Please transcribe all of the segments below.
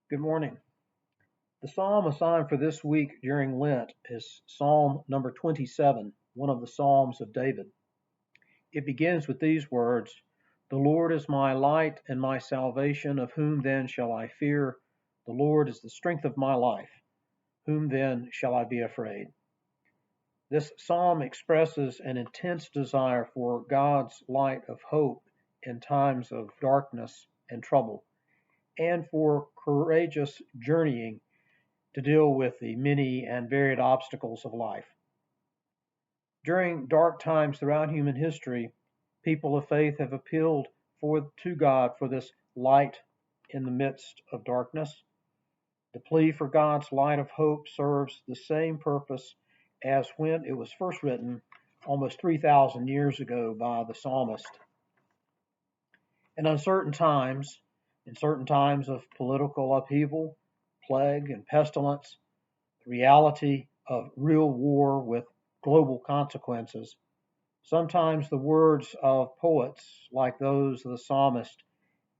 Good morning. The psalm assigned for this week during Lent is Psalm number 27, one of the Psalms of David. It begins with these words: "The Lord is my light and my salvation, of whom then shall I fear? The Lord is the strength of my life, whom then shall I be afraid?" This psalm expresses an intense desire for God's light of hope in times of darkness and trouble, and for courageous journeying to deal with the many and varied obstacles of life. During dark times throughout human history, people of faith have appealed to God for this light in the midst of darkness. The plea for God's light of hope serves the same purpose as when it was first written almost 3,000 years ago by the psalmist. In uncertain times, in certain times of political upheaval, plague, and pestilence, the reality of real war with global consequences, sometimes the words of poets like those of the psalmist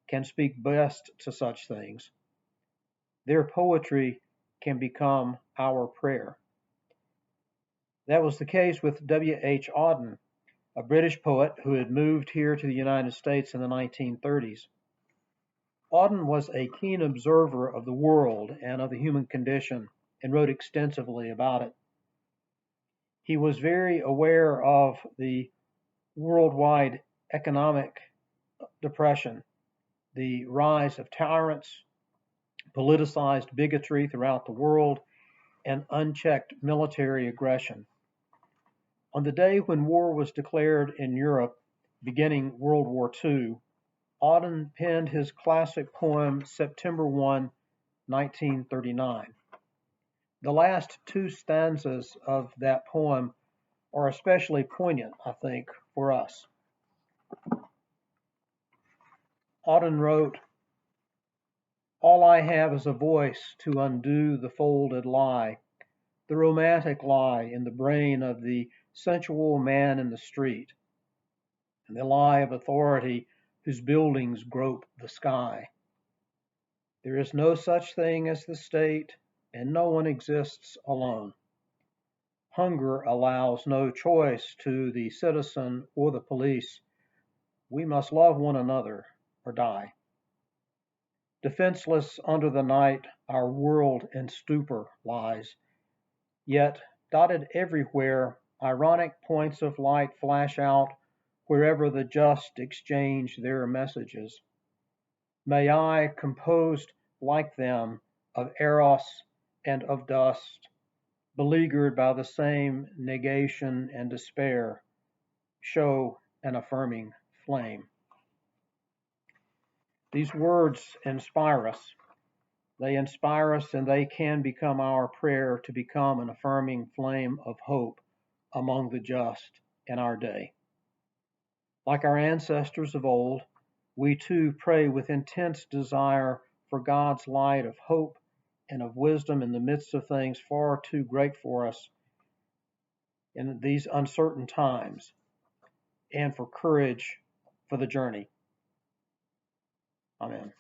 can speak best to such things. Their poetry can become our prayer. That was the case with W.H. Auden, a British poet who had moved here to the United States in the 1930s. Auden was a keen observer of the world and of the human condition and wrote extensively about it. He was very aware of the worldwide economic depression, the rise of tyrants, politicized bigotry throughout the world, and unchecked military aggression. On the day when war was declared in Europe, beginning World War II, Auden penned his classic poem September 1, 1939. The last two stanzas of that poem are especially poignant, I think, for us. Auden wrote, "All I have is a voice to undo the folded lie, the romantic lie in the brain of the sensual man in the street, and the lie of authority whose buildings grope the sky. There is no such thing as the state, and no one exists alone. Hunger allows no choice to the citizen or the police. We must love one another or die. Defenseless under the night, our world in stupor lies. Yet, dotted everywhere, ironic points of light flash out wherever the just exchange their messages. May I, composed like them, of Eros and of dust, beleaguered by the same negation and despair, show an affirming flame." These words inspire us. They inspire us, and they can become our prayer to become an affirming flame of hope among the just in our day. Like our ancestors of old, we too pray with intense desire for God's light of hope and of wisdom in the midst of things far too great for us in these uncertain times, and for courage for the journey. Amen.